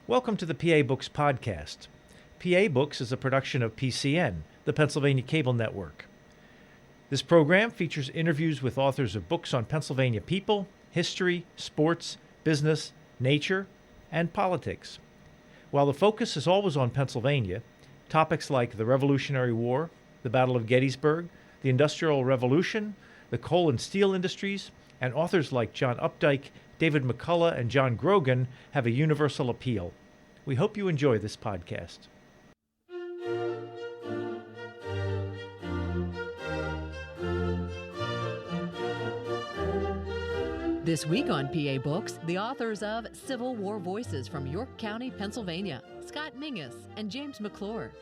Welcome to the PA Books podcast. PA Books is a production of PCN, the Pennsylvania Cable Network. This program features interviews with authors of books on Pennsylvania people, history, sports, business, nature, and politics. While the focus is always on Pennsylvania, topics like the Revolutionary War, the Battle of Gettysburg, the Industrial Revolution, the coal and steel industries, and authors like John Updike, David McCullough, and John Grogan have a universal appeal. We hope you enjoy this podcast. This week on PA Books, the authors of Civil War Voices from York County, Pennsylvania, Scott Mingus and James McClure.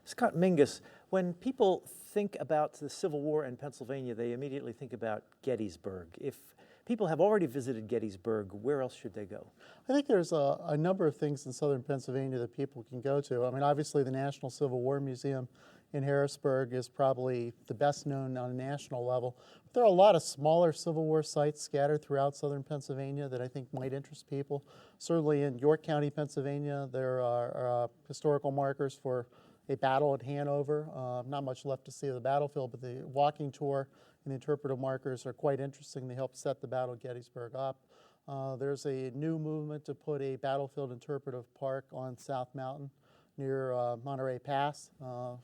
Scott Mingus, when people think about the Civil War in Pennsylvania, they immediately think about Gettysburg. If people have already visited Gettysburg, where else should they go? I think there's a number of things in southern Pennsylvania that people can go to. I mean, obviously the National Civil War Museum in Harrisburg is probably the best known on a national level. But there are a lot of smaller Civil War sites scattered throughout southern Pennsylvania that I think might interest people. Certainly in York County, Pennsylvania, there are historical markers for a battle at Hanover. Not much left to see of the battlefield, but the walking tour and the interpretive markers are quite interesting. They help set the Battle of Gettysburg up. There's a new movement to put a battlefield interpretive park on South Mountain near Monterey Pass,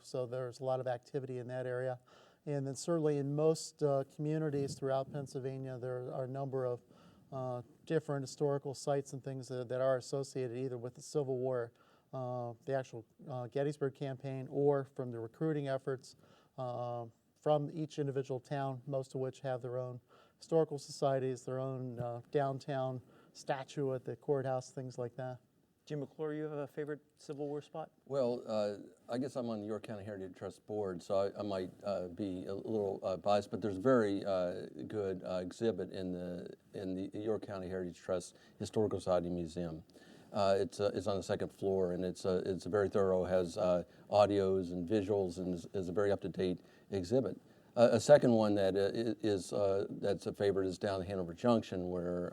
so there's a lot of activity in that area. And then certainly in most communities throughout Pennsylvania, there are a number of different historical sites and things that are associated either with the Civil War, the actual Gettysburg Campaign, or from the recruiting efforts from each individual town, most of which have their own historical societies, their own downtown statue at the courthouse, things like that. Jim McClure, you have a favorite Civil War spot? Well, I guess I'm on the York County Heritage Trust Board, so I might be a little biased, but there's a very good exhibit in the York County Heritage Trust Historical Society Museum. It's on the second floor, and it's very thorough. Has audios and visuals, and is a very up-to-date exhibit. A second one that that's a favorite is down at Hanover Junction, where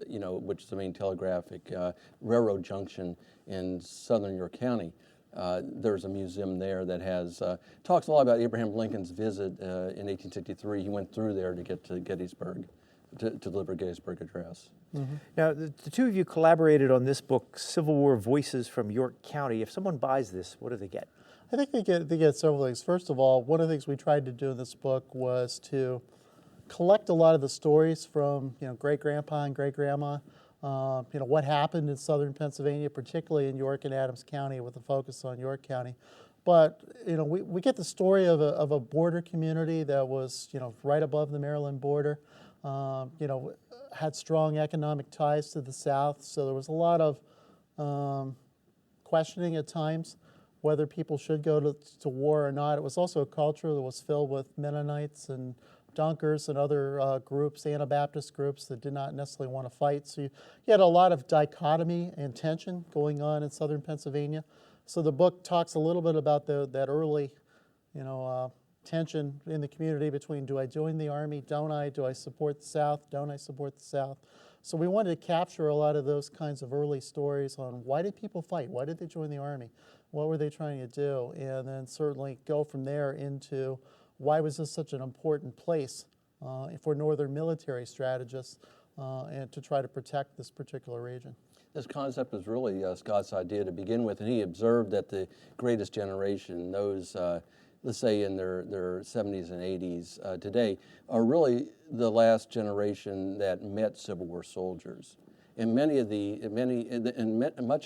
which is the main telegraphic railroad junction in southern York County. There's a museum there that has talks a lot about Abraham Lincoln's visit in 1863. He went through there to get to Gettysburg, to deliver Gettysburg Address. Mm-hmm. Now, the two of you collaborated on this book, Civil War Voices from York County. If someone buys this, what do they get? I think they get several things. First of all, one of the things we tried to do in this book was to collect a lot of the stories from great-grandpa and great-grandma. What happened in southern Pennsylvania, particularly in York and Adams County, with a focus on York County. But we get the story of a border community that was right above the Maryland border. Had strong economic ties to the South, so there was a lot of questioning at times whether people should go to war or not. It was also a culture that was filled with Mennonites and Dunkers and other groups, Anabaptist groups that did not necessarily want to fight. So you had a lot of dichotomy and tension going on in southern Pennsylvania. So the book talks a little bit about that early, tension in the community between, do I join the Army, don't I? Do I support the South, don't I support the South? So we wanted to capture a lot of those kinds of early stories on why did people fight? Why did they join the Army? What were they trying to do? And then certainly go from there into why was this such an important place for Northern military strategists and to try to protect this particular region. This concept was really Scott's idea to begin with, and he observed that the greatest generation, those let's say in their 70s and 80s today, are really the last generation that met Civil War soldiers. And much of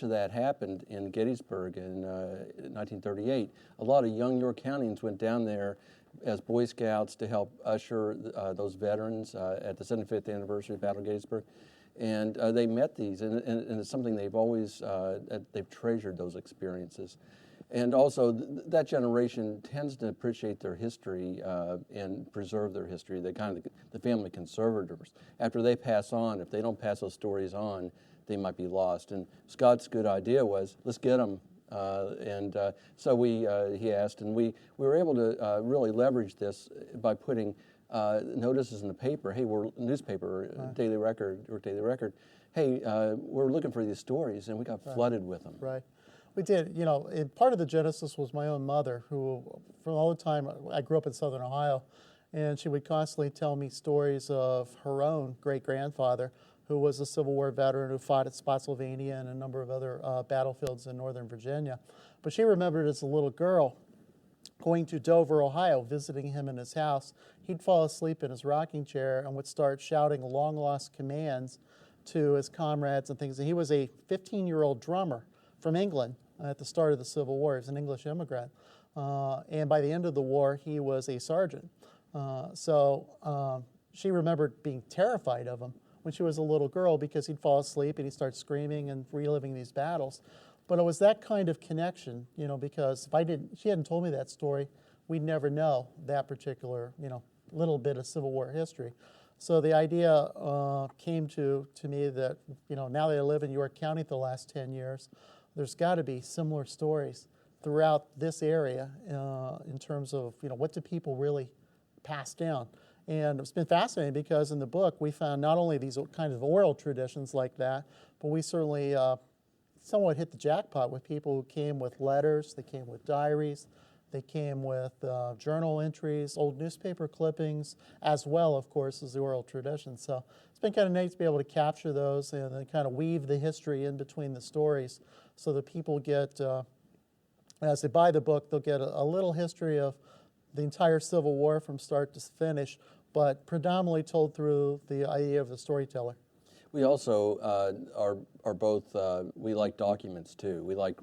that happened in Gettysburg in 1938. A lot of young York Countyans went down there as Boy Scouts to help usher those veterans at the 75th anniversary of Battle of Gettysburg. And they met these, and it's something they've always, they've treasured those experiences. And also, that generation tends to appreciate their history and preserve their history. They're kind of the family conservators. After they pass on, if they don't pass those stories on, they might be lost. And Scott's good idea was, let's get them. So he asked, and we were able to really leverage this by putting notices in the paper. Hey, we're a newspaper, Daily Record, or Daily Record. hey, we're looking for these stories, and we got flooded with them. Right. We did. You know, part of the genesis was my own mother, who, for all the time, I grew up in Southern Ohio, and she would constantly tell me stories of her own great-grandfather, who was a Civil War veteran who fought at Spotsylvania and a number of other battlefields in Northern Virginia. But she remembered as a little girl going to Dover, Ohio, visiting him in his house. He'd fall asleep in his rocking chair and would start shouting long-lost commands to his comrades and things. And he was a 15-year-old drummer from England at the start of the Civil War. He was an English immigrant. And by the end of the war, he was a sergeant. She remembered being terrified of him when she was a little girl, because he'd fall asleep and he'd start screaming and reliving these battles. But it was that kind of connection, you know, because if she hadn't told me that story, we'd never know that particular, you know, little bit of Civil War history. So the idea came to me that, you know, now that I live in York County for the last 10 years, there's got to be similar stories throughout this area in terms of, you know, what do people really pass down? And it's been fascinating because in the book we found not only these kind of oral traditions like that, but we certainly somewhat hit the jackpot with people who came with letters, they came with diaries, they came with journal entries, old newspaper clippings, as well, of course, as the oral tradition. So it's been kind of nice to be able to capture those and then kind of weave the history in between the stories so that people get, as they buy the book, they'll get a little history of the entire Civil War from start to finish, but predominantly told through the idea of the storyteller. We also are both, we like documents too. We like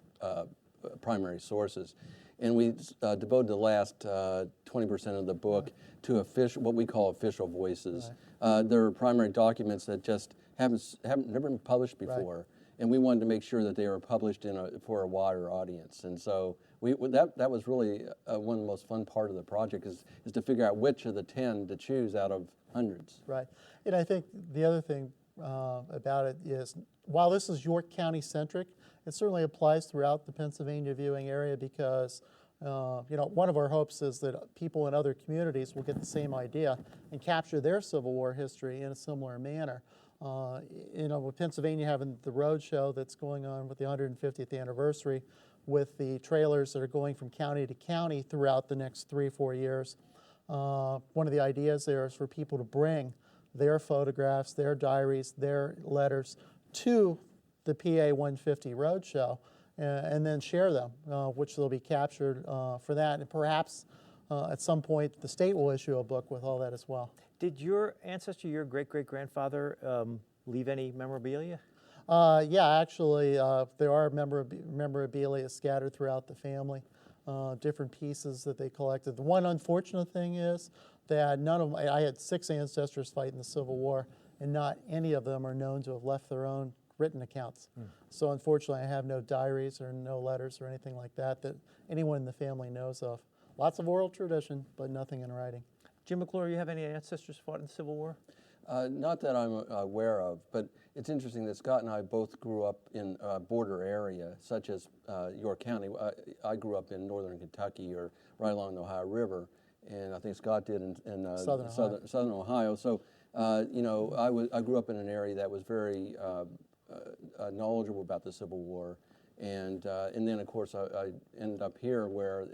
primary sources. And we devoted the last 20% of the book to what we call official voices. Right. There are primary documents that just haven't never been published before. Right. And we wanted to make sure that they were published for a wider audience. And so that was really one of the most fun part of the project is to figure out which of the 10 to choose out of hundreds. Right. And I think the other thing about it is, while this is York County centric, it certainly applies throughout the Pennsylvania viewing area because you know, one of our hopes is that people in other communities will get the same idea and capture their Civil War history in a similar manner. You know, with Pennsylvania having the road show that's going on with the 150th anniversary, with the trailers that are going from county to county throughout the next 3 or 4 years, one of the ideas there is for people to bring their photographs, their diaries, their letters to the PA 150 Roadshow and then share them, which they'll be captured for that. And perhaps at some point the state will issue a book with all that as well. Did your ancestor, your great-great-grandfather, leave any memorabilia? Yeah, actually, there are memorabilia scattered throughout the family, different pieces that they collected. The one unfortunate thing is that I had 6 ancestors fight in the Civil War, and not any of them are known to have left their own written accounts. So unfortunately, I have no diaries or no letters or anything like that anyone in the family knows of. Lots of oral tradition, but nothing in writing. Jim McClure, you have any ancestors fought in the Civil War? Not that I'm aware of, but it's interesting that Scott and I both grew up in a border area, such as York County. I grew up in northern Kentucky, or right along the Ohio River, and I think Scott did in southern Ohio. So, you know, I grew up in an area that was very knowledgeable about the Civil War, and then of course I ended up here where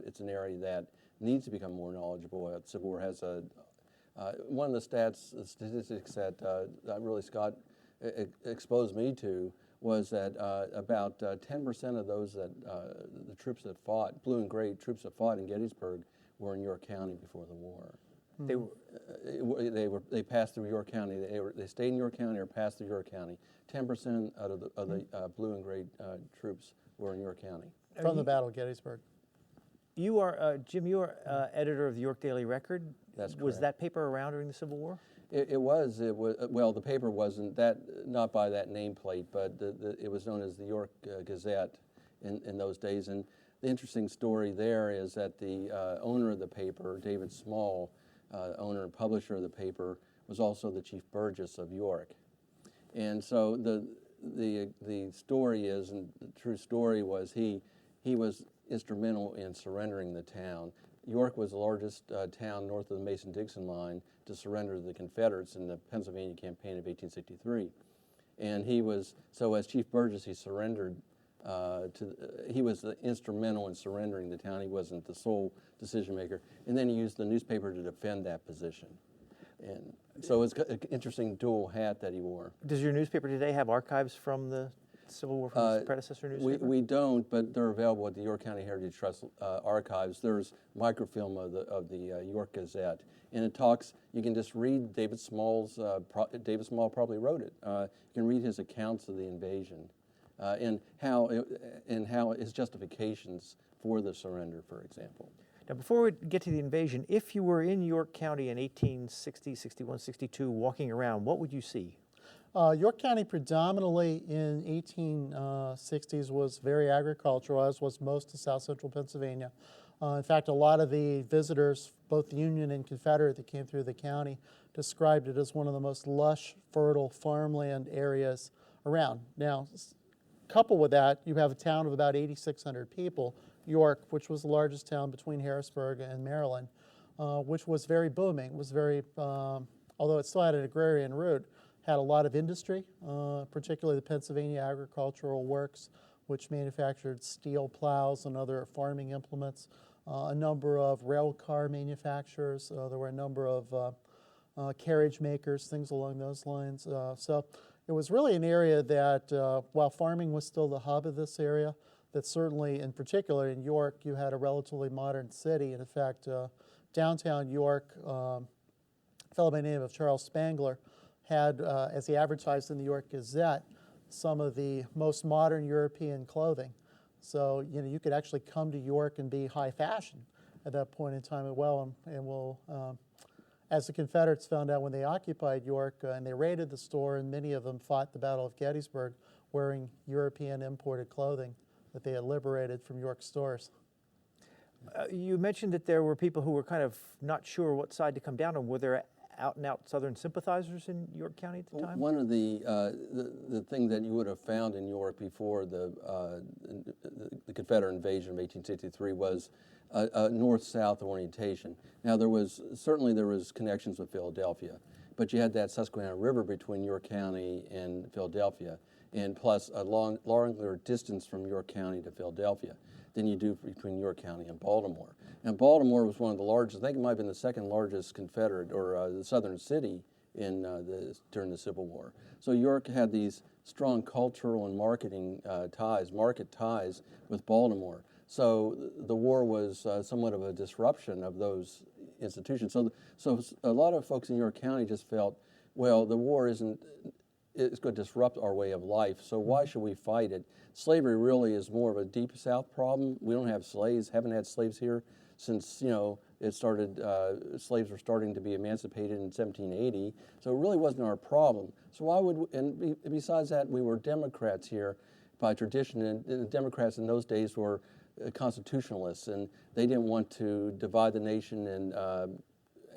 it's an area that needs to become more knowledgeable. The Civil War has one of the statistics that really Scott exposed me to was that about 10% of those the troops that fought, blue and gray troops that fought in Gettysburg, were in York County before the war. They passed through York County. They stayed in York County or passed through York County. 10% out of the blue and gray troops were in York County. From the Battle of Gettysburg. You are, Jim, you are editor of the York Daily Record. That's correct. Was that paper around during the Civil War? It was. Well, the paper wasn't not by that nameplate, but it was known as the York Gazette in those days. And the interesting story there is that the owner of the paper, David Small, owner and publisher of the paper, was also the Chief Burgess of York. And so the story is, and the true story was, he was instrumental in surrendering the town. York was the largest town north of the Mason-Dixon line to surrender to the Confederates in the Pennsylvania Campaign of 1863. And he was, so as Chief Burgess, he surrendered he was instrumental in surrendering the town. He wasn't the sole decision maker. And then he used the newspaper to defend that position. And so it's an interesting dual hat that he wore. Does your newspaper today have archives from the Civil War from its predecessor newspaper? We don't, but they're available at the York County Heritage Trust archives. There's microfilm of the York Gazette, and it talks. You can just read David Small's. David Small probably wrote it. You can read his accounts of the invasion, and how his justifications for the surrender, for example. Now, before we get to the invasion, if you were in York County in 1860, 61, 62, walking around, what would you see? York County predominantly in 1860s was very agricultural, as was most of South Central Pennsylvania. In fact, a lot of the visitors, both Union and Confederate, that came through the county described it as one of the most lush, fertile farmland areas around. Now, coupled with that, you have a town of about 8,600 people, York, which was the largest town between Harrisburg and Maryland, which was very booming. It was very, although it still had an agrarian root, had a lot of industry, particularly the Pennsylvania Agricultural Works, which manufactured steel plows and other farming implements, a number of rail car manufacturers. There were a number of carriage makers, things along those lines. So it was really an area that, while farming was still the hub of this area, that certainly, in particular in York, you had a relatively modern city. And in fact, downtown York, a fellow by the name of Charles Spangler had, as he advertised in the York Gazette, some of the most modern European clothing. So, you could actually come to York and be high fashion at that point in time as well. And we'll, as the Confederates found out when they occupied York and they raided the store, and many of them fought the Battle of Gettysburg wearing European imported clothing that they had liberated from York stores. You mentioned that there were people who were kind of not sure what side to come down on. Were there out-and-out Southern sympathizers in York County at the time? One of the thing that you would have found in York before the Confederate invasion of 1863 was a north-south orientation. Now there was connections with Philadelphia, but you had that Susquehanna River between York County and Philadelphia, and plus a longer distance from York County to Philadelphia than you do between York County and Baltimore. And Baltimore was one of the largest, I think it might have been the second largest Confederate or the southern city in during the Civil War. So York had these strong cultural and market ties with Baltimore. So the war was somewhat of a disruption of those institutions. So a lot of folks in York County just felt, well, the war it's going to disrupt our way of life, so why should we fight it? Slavery really is more of a deep South problem. We don't have slaves, haven't had slaves here since, it started, slaves were starting to be emancipated in 1780, so it really wasn't our problem. So why would, and besides that, we were Democrats here by tradition, and the Democrats in those days were constitutionalists, and they didn't want to divide the nation and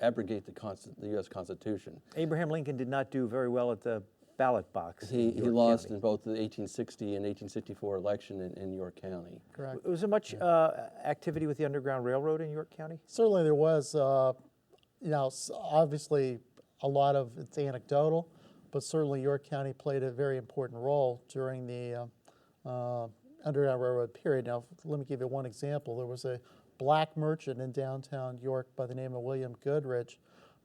abrogate the U.S. Constitution. Abraham Lincoln did not do very well at the ballot box. He lost in both the 1860 and 1864 election in York County. Correct. Was there much activity with the Underground Railroad in York County? Certainly there was, obviously a lot of it's anecdotal, but certainly York County played a very important role during the Underground Railroad period. Now, let me give you one example. There was a black merchant in downtown York by the name of William Goodrich,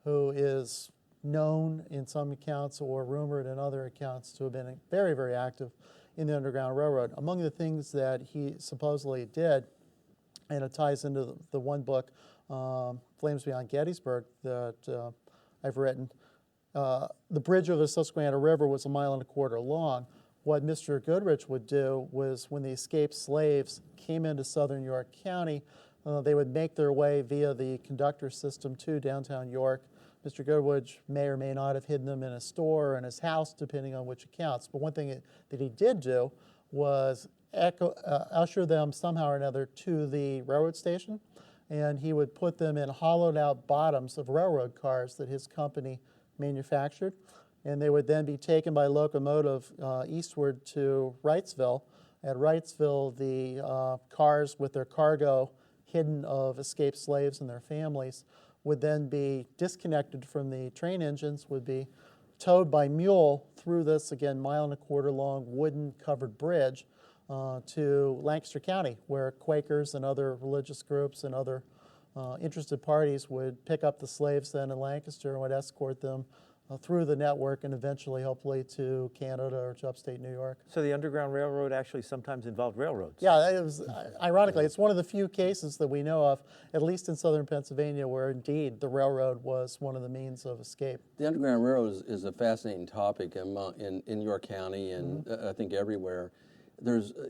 who is known in some accounts or rumored in other accounts to have been very, very active in the Underground Railroad. Among the things that he supposedly did, and it ties into the one book, Flames Beyond Gettysburg, that I've written, the bridge over the Susquehanna River was 1.25 miles long. What Mr. Goodrich would do was when the escaped slaves came into southern York County, they would make their way via the conductor system to downtown York. Mr. Goodrich may or may not have hidden them in a store or in his house, depending on which accounts. But one thing that he did do was usher them somehow or another to the railroad station, and he would put them in hollowed out bottoms of railroad cars that his company manufactured, and they would then be taken by locomotive eastward to Wrightsville. At Wrightsville, the cars with their cargo hidden of escaped slaves and their families would then be disconnected from the train engines, would be towed by mule through this, again, 1.25 mile long wooden covered bridge to Lancaster County, where Quakers and other religious groups and other interested parties would pick up the slaves then in Lancaster and would escort them through the network and eventually, hopefully, to Canada or to upstate New York. So the Underground Railroad actually sometimes involved railroads? Yeah, it was, ironically, it's one of the few cases that we know of, at least in southern Pennsylvania, where indeed the railroad was one of the means of escape. The Underground Railroad is a fascinating topic in York County and I think everywhere.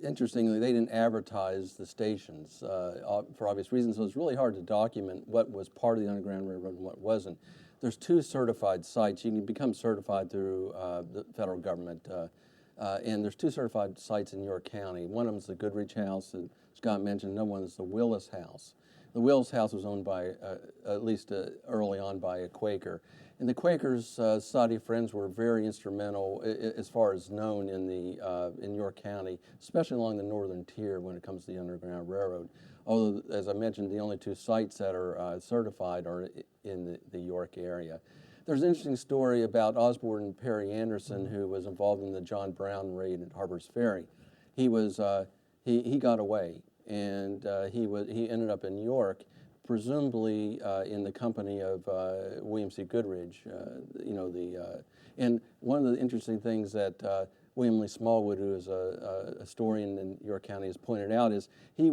Interestingly, they didn't advertise the stations for obvious reasons, so it's really hard to document what was part of the Underground Railroad and what wasn't. There's 2 certified sites. You can become certified through the federal government, and there's 2 certified sites in York County. One of them is the Goodrich House that Scott mentioned. Another one is the Willis House. The Willis House was owned by, at least early on, by a Quaker. And the Quakers, Society of Friends, were very instrumental as far as known in York County, especially along the northern tier when it comes to the Underground Railroad. Although, as I mentioned, the only 2 sites that are certified are in the York area. There's an interesting story about Osborne Perry Anderson, who was involved in the John Brown raid at Harper's Ferry. He got away, and he ended up in York, presumably in the company of William C. Goodrich. And one of the interesting things that William Lee Smallwood, who is a historian in York County, has pointed out is he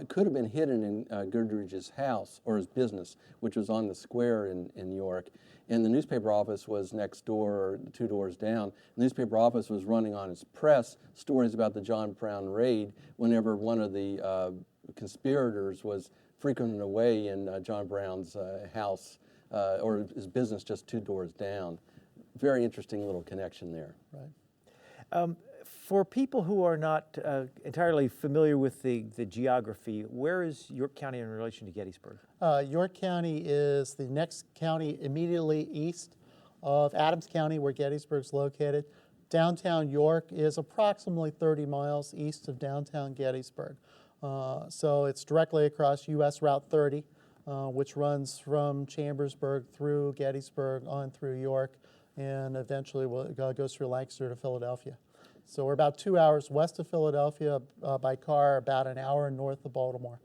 could have been hidden in Goodrich's house or his business, which was on the square in York. And the newspaper office was next door, or 2 doors down. The newspaper office was running on its press stories about the John Brown raid whenever one of the conspirators was frequenting away in John Brown's house or his business just 2 doors down. Very interesting little connection there. Right. For people who are not entirely familiar with the geography, where is York County in relation to Gettysburg? York County is the next county immediately east of Adams County, where Gettysburg's located. Downtown York is approximately 30 miles east of downtown Gettysburg. So it's directly across U.S. Route 30, which runs from Chambersburg through Gettysburg on through York, and eventually goes through Lancaster to Philadelphia. So we're about 2 hours west of Philadelphia by car, about an hour north of Baltimore.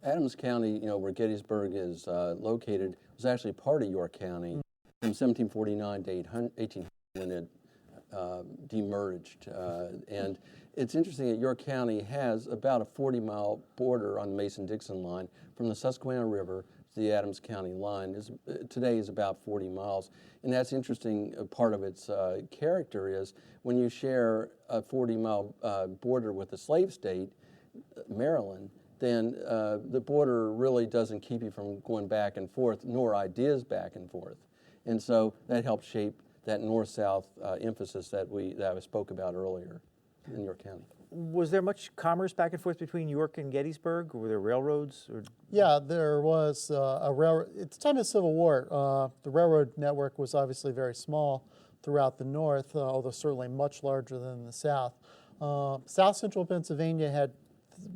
Adams County, where Gettysburg is located, was actually part of York County from 1749 to 1800 when it demerged. And it's interesting that York County has about a 40-mile border on the Mason-Dixon line from the Susquehanna River to the Adams County line. Today is about 40 miles. And that's interesting. Part of its character is when you share a 40-mile border with a slave state, Maryland, then the border really doesn't keep you from going back and forth, nor ideas back and forth. And so that helped shape that north-south emphasis that I spoke about earlier in York County. Was there much commerce back and forth between York and Gettysburg? Were there railroads? Yeah, there was a railroad. At the time of the Civil War, the railroad network was obviously very small throughout the north, although certainly much larger than the south. South central Pennsylvania had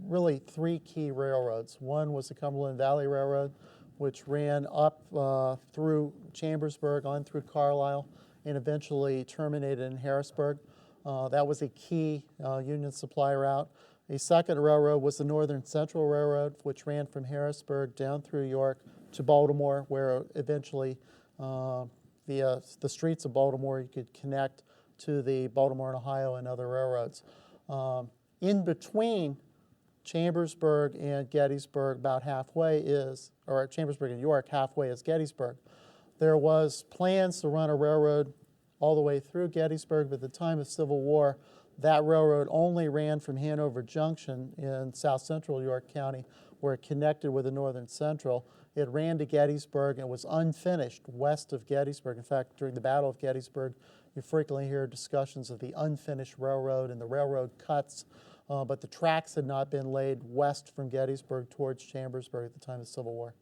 really 3 key railroads. One was the Cumberland Valley Railroad, which ran up through Chambersburg, on through Carlisle, and eventually terminated in Harrisburg. That was a key Union supply route. A second railroad was the Northern Central Railroad, which ran from Harrisburg down through York to Baltimore, where eventually the streets of Baltimore you could connect to the Baltimore and Ohio and other railroads. In between Chambersburg and Gettysburg, about halfway or Chambersburg and York, halfway is Gettysburg. There was plans to run a railroad all the way through Gettysburg, but at the time of Civil War, that railroad only ran from Hanover Junction in south central York County, where it connected with the Northern Central. It ran to Gettysburg and was unfinished west of Gettysburg. In fact, during the Battle of Gettysburg, you frequently hear discussions of the unfinished railroad and the railroad cuts, but the tracks had not been laid west from Gettysburg towards Chambersburg at the time of the Civil War.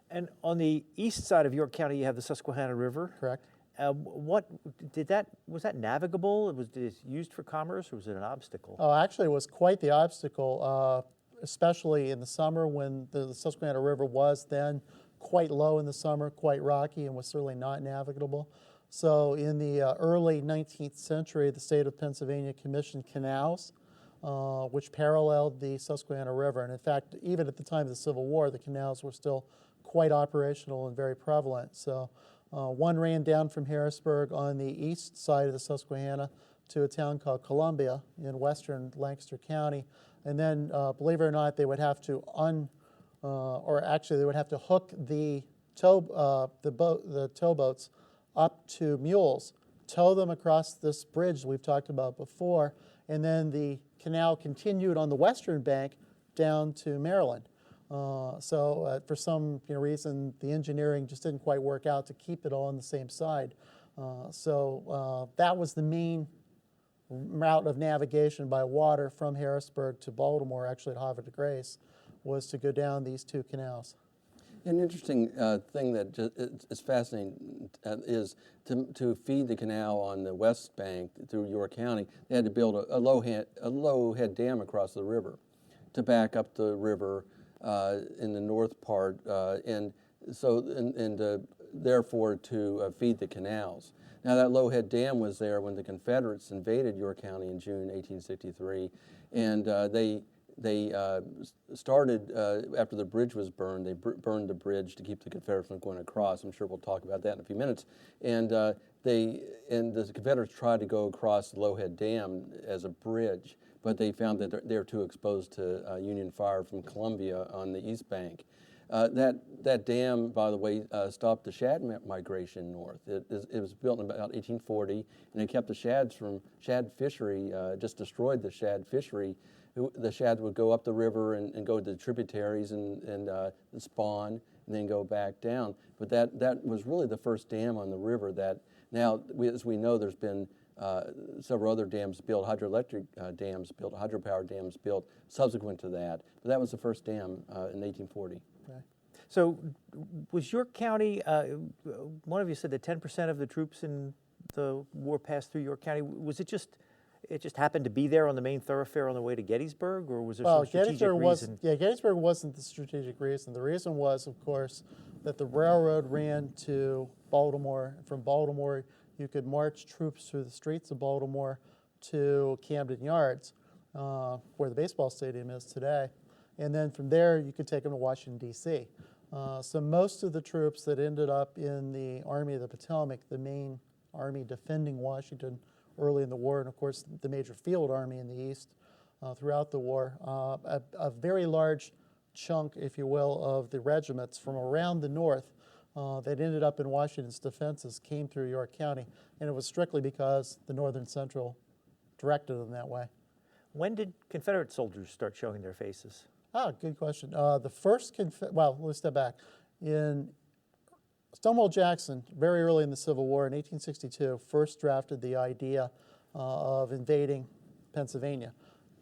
And on the east side of York County, you have the Susquehanna River. Correct. Was that navigable? Was it used for commerce, or was it an obstacle? Oh, actually, it was quite the obstacle, especially in the summer when the Susquehanna River was then quite low in the summer, quite rocky, and was certainly not navigable. So in the early 19th century, the state of Pennsylvania commissioned canals which paralleled the Susquehanna River. And in fact, even at the time of the Civil War, the canals were still quite operational and very prevalent. So one ran down from Harrisburg on the east side of the Susquehanna to a town called Columbia in western Lancaster County. And then, believe it or not, they would have to they would have to hook the towboats up to mules, tow them across this bridge we've talked about before, and then the canal continued on the western bank down to Maryland. For some reason, the engineering just didn't quite work out to keep it all on the same side. That was the main route of navigation by water from Harrisburg to Baltimore, actually at Havre de Grace, was to go down these two canals. An interesting thing that is fascinating is to feed the canal on the west bank through York County, they had to build a low head dam across the river to back up the river in the north part, therefore to feed the canals. Now that low head dam was there when the Confederates invaded York County in June 1863, and they started, after the bridge was burned, they burned the bridge to keep the Confederates from going across. I'm sure we'll talk about that in a few minutes. And the Confederates tried to go across the Lowhead Dam as a bridge, but they found that they were too exposed to Union fire from Columbia on the east bank. That dam, by the way, stopped the shad migration north. It was built in about 1840, and it kept the shads from shad fishery, just destroyed the shad fishery. The shad would go up the river and go to the tributaries and spawn and then go back down. But that was really the first dam on the river that now, as we know, there's been several other dams built, hydroelectric dams built, hydropower dams built subsequent to that. But that was the first dam in 1840. Okay. So was York County, one of you said that 10% of the troops in the war passed through York County. Was it just happened to be there on the main thoroughfare on the way to Gettysburg, or was there some strategic reason? Gettysburg wasn't the strategic reason. The reason was, of course, that the railroad ran to Baltimore. From Baltimore, you could march troops through the streets of Baltimore to Camden Yards, where the baseball stadium is today. And then from there, you could take them to Washington, D.C. So most of the troops that ended up in the Army of the Potomac, the main army defending Washington early in the war, and of course the major field army in the East throughout the war, a very large chunk, if you will, of the regiments from around the North that ended up in Washington's defenses came through York County, and it was strictly because the Northern Central directed them that way. When did Confederate soldiers start showing their faces? Good question. The first, let's step back. In Stonewall Jackson, very early in the Civil War in 1862, first drafted the idea of invading Pennsylvania.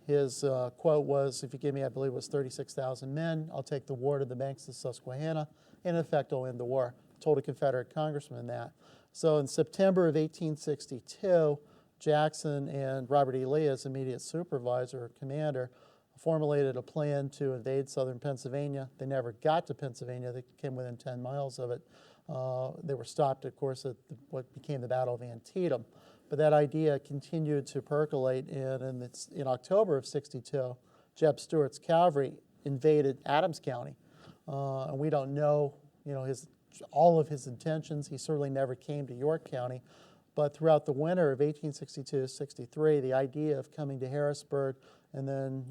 His quote was, if you give me, I believe it was 36,000 men, I'll take the war to the banks of the Susquehanna, and in effect I'll end the war. Told a Confederate congressman that. So in September of 1862, Jackson and Robert E. Lee, as immediate supervisor or commander, formulated a plan to invade southern Pennsylvania. They never got to Pennsylvania. They came within 10 miles of it. They were stopped, of course, at what became the Battle of Antietam. But that idea continued to percolate, and in October of '62, Jeb Stuart's cavalry invaded Adams County. And we don't know, all of his intentions. He certainly never came to York County. But throughout the winter of 1862-63, the idea of coming to Harrisburg and then,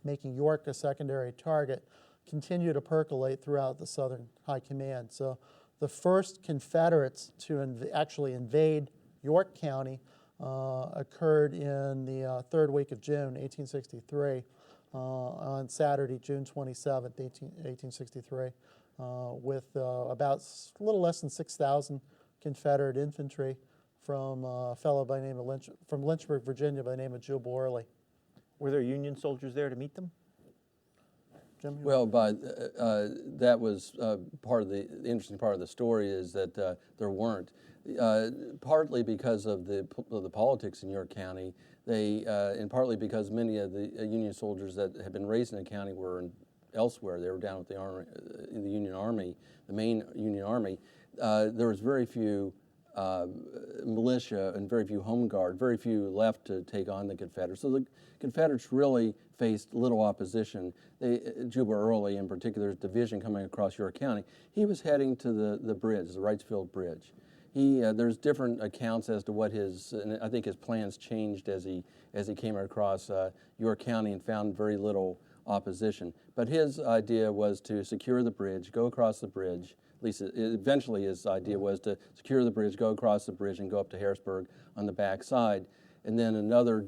making York a secondary target continued to percolate throughout the Southern High Command. So the first Confederates to actually invade York County occurred in the third week of June, 1863, on Saturday, June 27th, 1863, with about a little less than 6,000 Confederate infantry from a fellow by the name of from Lynchburg, Virginia, by the name of Jubal Early. Were there Union soldiers there to meet them? Jim? Well, that was part of the interesting part of the story is that there weren't. Partly because of the politics in York County, and partly because many of the Union soldiers that had been raised in the county were elsewhere. They were down with the Army, the Union Army, the main Union Army. There was very few militia and very few home guard, very few left to take on the Confederates. So the Confederates really faced little opposition. Jubal Early, in particular's division coming across York County, he was heading to the bridge, the Wrightsville Bridge. There's different accounts as to what and I think his plans changed as he came across York County and found very little opposition. But his idea was to secure the bridge, go across the bridge. At least eventually his idea was to secure the bridge, go across the bridge, and go up to Harrisburg on the back side. And then another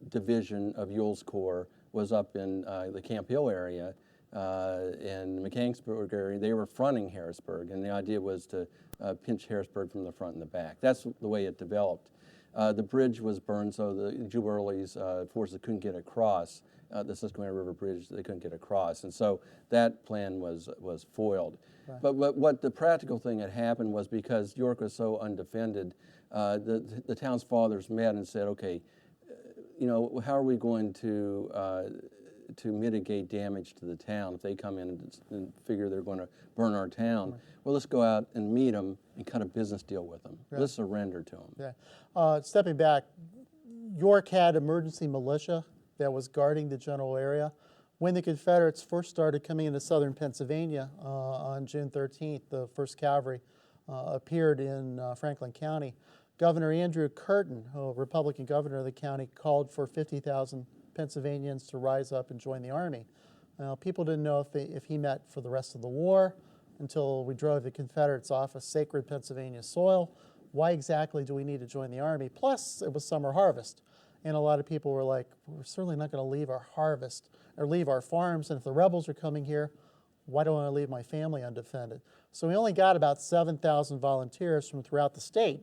division of Ewell's Corps was up in the Camp Hill area, in the Mechanicsburg area. They were fronting Harrisburg, and the idea was to pinch Harrisburg from the front and the back. That's the way it developed. The bridge was burned, so the Jubal Early's forces couldn't get across. The Susquehanna River Bridge, they couldn't get across, and so that plan was foiled. Right. But what the practical thing that happened was, because York was so undefended, the town's fathers met and said, okay, how are we going to mitigate damage to the town if they come in and figure they're going to burn our town? Right. Well, let's go out and meet them and cut a business deal with them. Right. Let's surrender to them. Yeah. Stepping back, York had emergency militia that was guarding the general area. When the Confederates first started coming into southern Pennsylvania on June 13th, the 1st Cavalry appeared in Franklin County. Governor Andrew Curtin, a Republican governor of the county, called for 50,000 Pennsylvanians to rise up and join the army. People didn't know if he meant for the rest of the war, until we drove the Confederates off of sacred Pennsylvania soil. Why exactly do we need to join the army? Plus, it was summer harvest. And a lot of people were like, we're certainly not going to leave our harvest or leave our farms. And if the rebels are coming here, why do I want to leave my family undefended? So we only got about 7,000 volunteers from throughout the state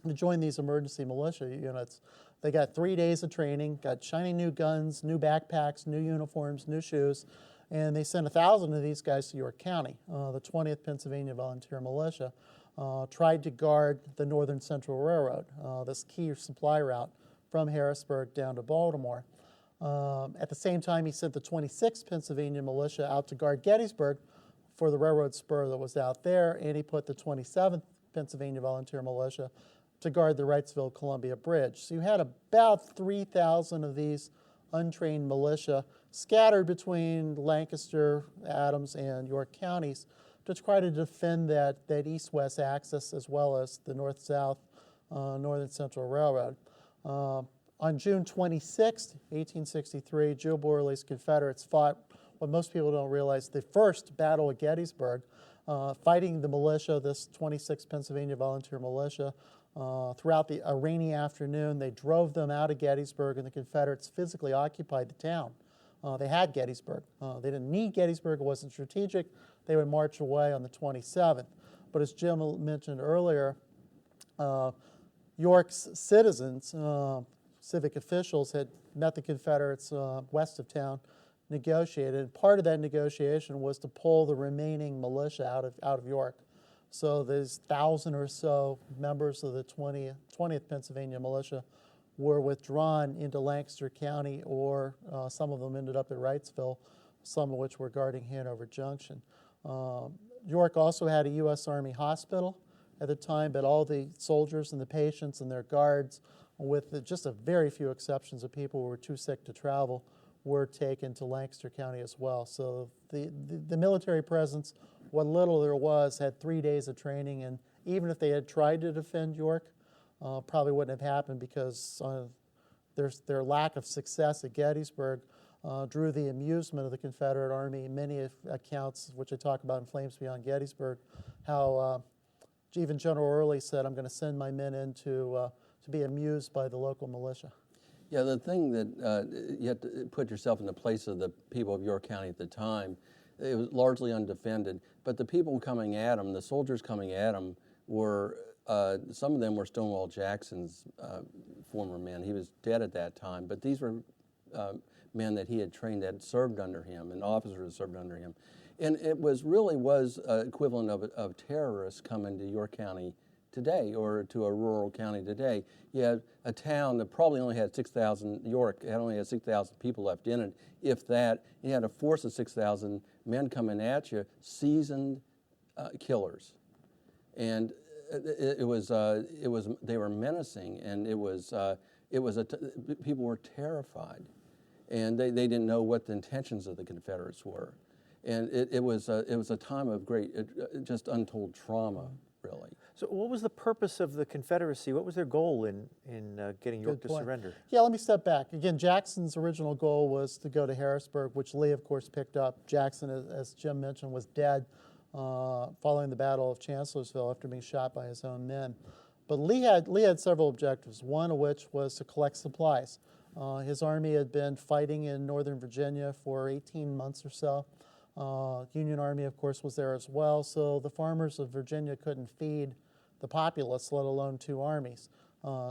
to join these emergency militia units. They got 3 days of training, got shiny new guns, new backpacks, new uniforms, new shoes, and they sent 1,000 of these guys to York County. The 20th Pennsylvania Volunteer Militia tried to guard the Northern Central Railroad, this key supply route from Harrisburg down to Baltimore. At the same time, he sent the 26th Pennsylvania Militia out to guard Gettysburg for the railroad spur that was out there, and he put the 27th Pennsylvania Volunteer Militia to guard the Wrightsville-Columbia Bridge. So you had about 3,000 of these untrained militia scattered between Lancaster, Adams, and York counties to try to defend that east-west axis, as well as the north-south Northern Central Railroad. On June 26, 1863, Jubal Early's Confederates fought what most people don't realize, the first Battle of Gettysburg, fighting the militia, this 26th Pennsylvania Volunteer Militia. Throughout a rainy afternoon, they drove them out of Gettysburg, and the Confederates physically occupied the town. They had Gettysburg. They didn't need Gettysburg. It wasn't strategic. They would march away on the 27th. But as Jim mentioned earlier, York's citizens, civic officials, had met the Confederates west of town, negotiated. And part of that negotiation was to pull the remaining militia out of York. So there's 1,000 or so members of the 20th Pennsylvania Militia were withdrawn into Lancaster County, or some of them ended up at Wrightsville, some of which were guarding Hanover Junction. York also had a U.S. Army hospital at the time, but all the soldiers and the patients and their guards, with just a very few exceptions of people who were too sick to travel, were taken to Lancaster County as well. So the military presence, what little there was, had 3 days of training, and even if they had tried to defend York, probably wouldn't have happened, because their lack of success at Gettysburg drew the amusement of the Confederate Army. Many accounts, which I talk about in Flames Beyond Gettysburg, how even General Early said, I'm going to send my men in to be amused by the local militia. Yeah, the thing that you have to put yourself in the place of the people of York County at the time. It was largely undefended, but the people coming at them, the soldiers coming at them, were some of them were Stonewall Jackson's former men. He was dead at that time, but these were men that he had trained, that served under him, and officers that served under him. And it was equivalent of terrorists coming to York County today, or to a rural county today. You had a town that probably only had 6,000, York had only had 6,000 people left in it, if that. You had a force of 6,000 men coming at you, seasoned killers. And they were menacing, and people were terrified, and they didn't know what the intentions of the Confederates were, and it was a time of great, just untold trauma, really. So what was the purpose of the Confederacy? What was their goal in getting York to surrender? Yeah, let me step back. Again, Jackson's original goal was to go to Harrisburg, which Lee, of course, picked up. Jackson, as Jim mentioned, was dead following the Battle of Chancellorsville after being shot by his own men. But Lee had several objectives, one of which was to collect supplies. His army had been fighting in northern Virginia for 18 months or so. Union Army, of course, was there as well, so the farmers of Virginia couldn't feed the populace, let alone two armies.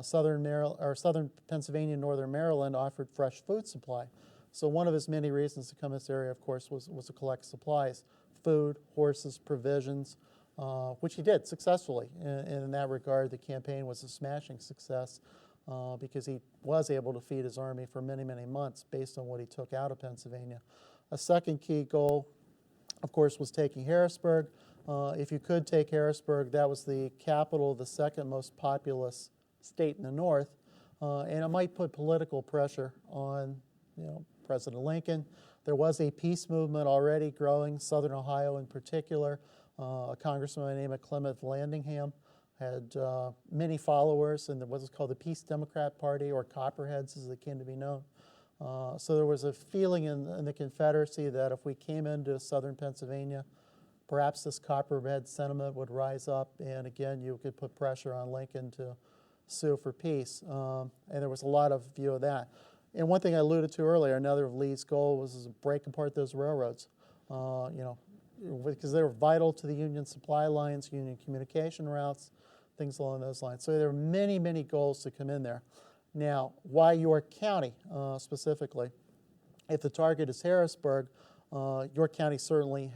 Southern Pennsylvania and Northern Maryland offered fresh food supply. So one of his many reasons to come to this area, of course, was to collect supplies, food, horses, provisions, which he did successfully. And in that regard, the campaign was a smashing success because he was able to feed his army for many, many months based on what he took out of Pennsylvania. A second key goal, of course, was taking Harrisburg. If you could take Harrisburg, that was the capital of the second most populous state in the North, and it might put political pressure on, President Lincoln. There was a peace movement already growing, Southern Ohio in particular. A congressman by the name of Clement Landingham had many followers in what was called the Peace Democrat Party, or Copperheads as they came to be known. So there was a feeling in the Confederacy that if we came into southern Pennsylvania, perhaps this Copperhead sentiment would rise up, and again, you could put pressure on Lincoln to sue for peace. And there was a lot of view of that. And one thing I alluded to earlier, another of Lee's goal was to break apart those railroads, because they were vital to the Union supply lines, Union communication routes, things along those lines. So there were many, many goals to come in there. Now, why York County specifically? If the target is Harrisburg, York County certainly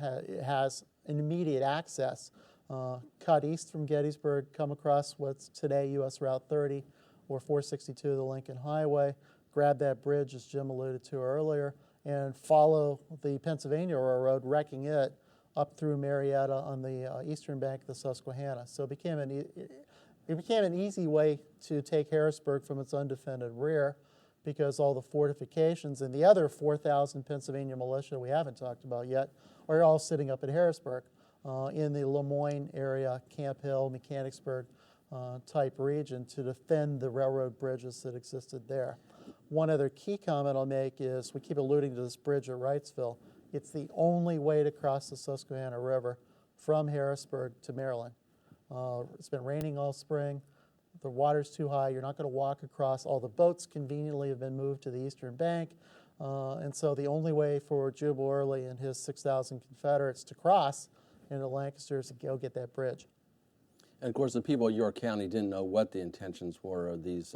has an immediate access. Cut east from Gettysburg, come across what's today U.S. Route 30 or 462, the Lincoln Highway, grab that bridge, as Jim alluded to earlier, and follow the Pennsylvania Railroad, wrecking it up through Marietta on the eastern bank of the Susquehanna. So it became an easy way to take Harrisburg from its undefended rear, because all the fortifications and the other 4,000 Pennsylvania militia we haven't talked about yet are all sitting up at Harrisburg in the Lemoyne area, Camp Hill, Mechanicsburg type region to defend the railroad bridges that existed there. One other key comment I'll make is we keep alluding to this bridge at Wrightsville. It's the only way to cross the Susquehanna River from Harrisburg to Maryland. It's been raining all spring. The water's too high. You're not going to walk across. All the boats conveniently have been moved to the eastern bank. And so the only way for Jubal Early and his 6,000 Confederates to cross into Lancaster is to go get that bridge. And of course, the people of York County didn't know what the intentions were of these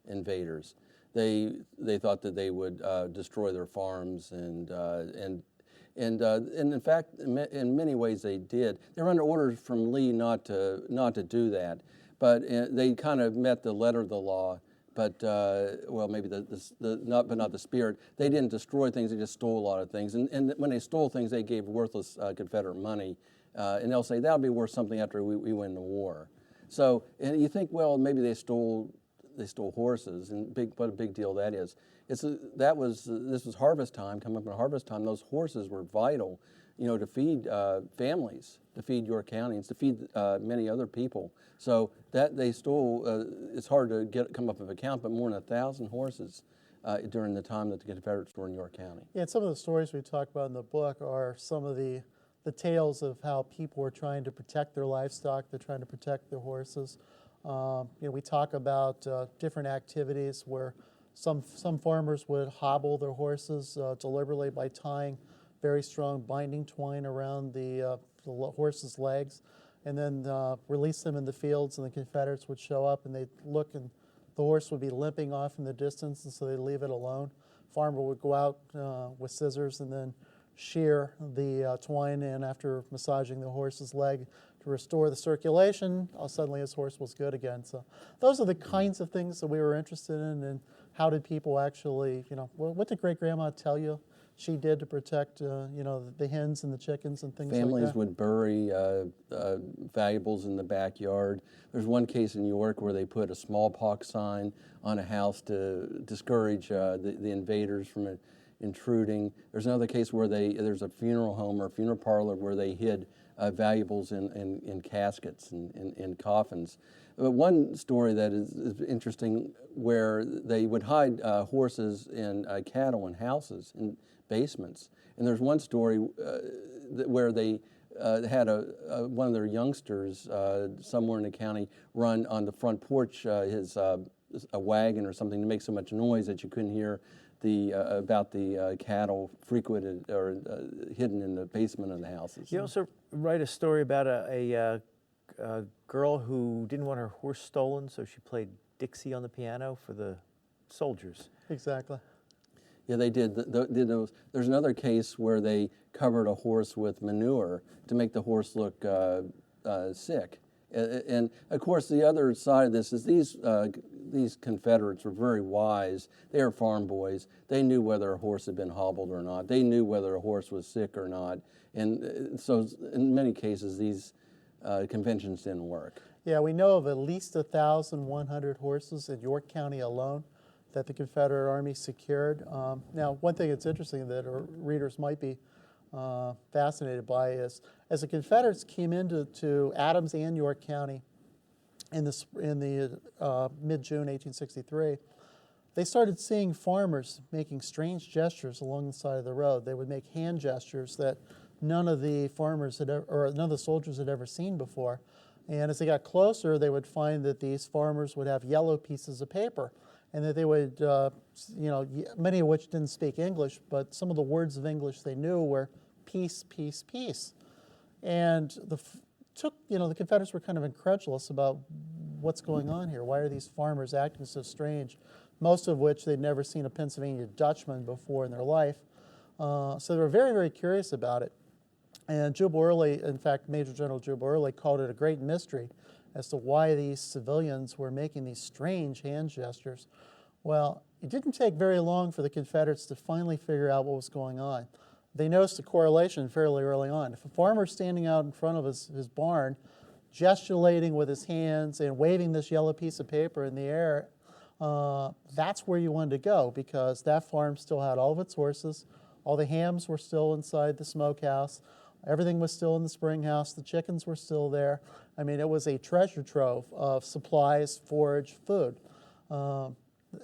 invaders. They thought that they would destroy their farms, and in fact, in many ways they did. They were under orders from Lee not to do that, but they kind of met the letter of the law. But maybe not the spirit. They didn't destroy things; they just stole a lot of things. And when they stole things, they gave worthless Confederate money, and they'll say that'll be worth something after we win the war. So, and you think, well, maybe they stole horses, and what a big deal that is. This was harvest time, coming up in harvest time. Those horses were vital, to feed families, to feed York Counties, to feed many other people. So that they stole, it's hard to come up with a count, but more than 1,000 horses during the time that the Confederates were in York County. Yeah, and some of the stories we talk about in the book are some of the tales of how people were trying to protect their livestock. They're trying to protect their horses. We talk about different activities where some farmers would hobble their horses deliberately by tying very strong binding twine around the horse's legs, and then release them in the fields, and the Confederates would show up and they'd look, and the horse would be limping off in the distance, and so they'd leave it alone. Farmer would go out with scissors and then shear the twine, and after massaging the horse's leg to restore the circulation, suddenly his horse was good again. So those are the kinds of things that we were interested in, and how did people actually, what did great-grandma tell you she did to protect, the hens and the chickens and things like that. Families would bury valuables in the backyard. There's one case in New York where they put a smallpox sign on a house to discourage the invaders from intruding. There's another case where there's a funeral home or a funeral parlor where they hid valuables in caskets and in coffins. But one story that is interesting, where they would hide horses and cattle in houses, in basements. And there's one story where they had one of their youngsters somewhere in the county run on the front porch a wagon or something to make so much noise that you couldn't hear about the cattle frequented or hidden in the basement of the houses. You also write a story about a girl who didn't want her horse stolen, so she played Dixie on the piano for the soldiers. Exactly. Yeah, they did. Those. There's another case where they covered a horse with manure to make the horse look sick. And of course, the other side of this is these Confederates were very wise. They were farm boys. They knew whether a horse had been hobbled or not. They knew whether a horse was sick or not. And so in many cases, these conventions didn't work. Yeah, we know of at least 1,100 horses in York County alone that the Confederate Army secured. Now, one thing that's interesting that our readers might be fascinated by is, as the Confederates came into Adams and York County in the mid-June 1863, they started seeing farmers making strange gestures along the side of the road. They would make hand gestures that none of the none of the soldiers had ever seen before. And as they got closer, they would find that these farmers would have yellow pieces of paper, and that they would, many of which didn't speak English, but some of the words of English they knew were peace, peace, peace. And the Confederates were kind of incredulous about what's going on here. Why are these farmers acting so strange? Most of which they'd never seen a Pennsylvania Dutchman before in their life. So they were very, very curious about it. And Jubal Early, in fact, Major General Jubal Early called it a great mystery as to why these civilians were making these strange hand gestures. Well, it didn't take very long for the Confederates to finally figure out what was going on. They noticed a correlation fairly early on. If a farmer's standing out in front of his barn, gesticulating with his hands and waving this yellow piece of paper in the air, that's where you wanted to go, because that farm still had all of its horses, all the hams were still inside the smokehouse, everything was still in the spring house, the chickens were still there. I mean, it was a treasure trove of supplies, forage, food.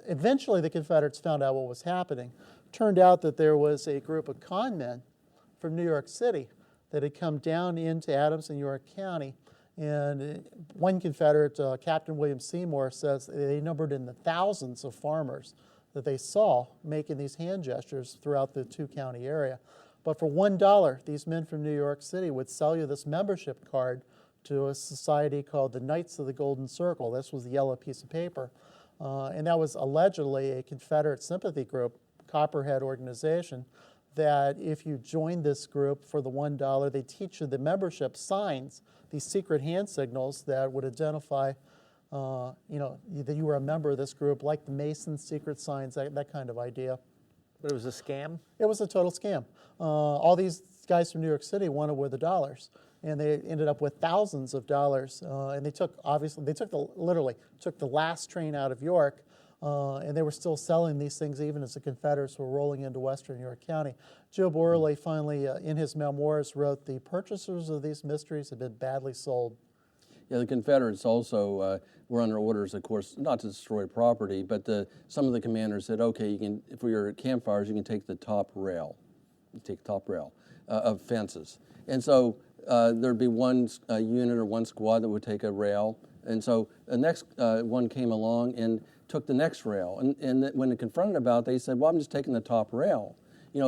Eventually, the Confederates found out what was happening. Turned out that there was a group of con men from New York City that had come down into Adams and York County. And one Confederate, Captain William Seymour, says they numbered in the thousands of farmers that they saw making these hand gestures throughout the two-county area. But for $1, these men from New York City would sell you this membership card to a society called the Knights of the Golden Circle. This was the yellow piece of paper. And that was allegedly a Confederate sympathy group, Copperhead organization, that if you joined this group for the $1, they teach you the membership signs, these secret hand signals that would identify that you were a member of this group, like the Mason's secret signs, that kind of idea. But it was a scam? It was a total scam. All these guys from New York City wanted were the dollars, and they ended up with thousands of dollars. And literally took the last train out of York, and they were still selling these things even as the Confederates were rolling into western York County. Jubal Early finally, in his memoirs, wrote, "The purchasers of these mysteries have been badly sold." Yeah, the Confederates also were under orders, of course, not to destroy property, but some of the commanders said, okay, you can, for your campfires, you can take the top rail. Of fences. And so there'd be one unit or one squad that would take a rail. And so the next one came along and took the next rail. And when they confronted about it, they said, well, I'm just taking the top rail.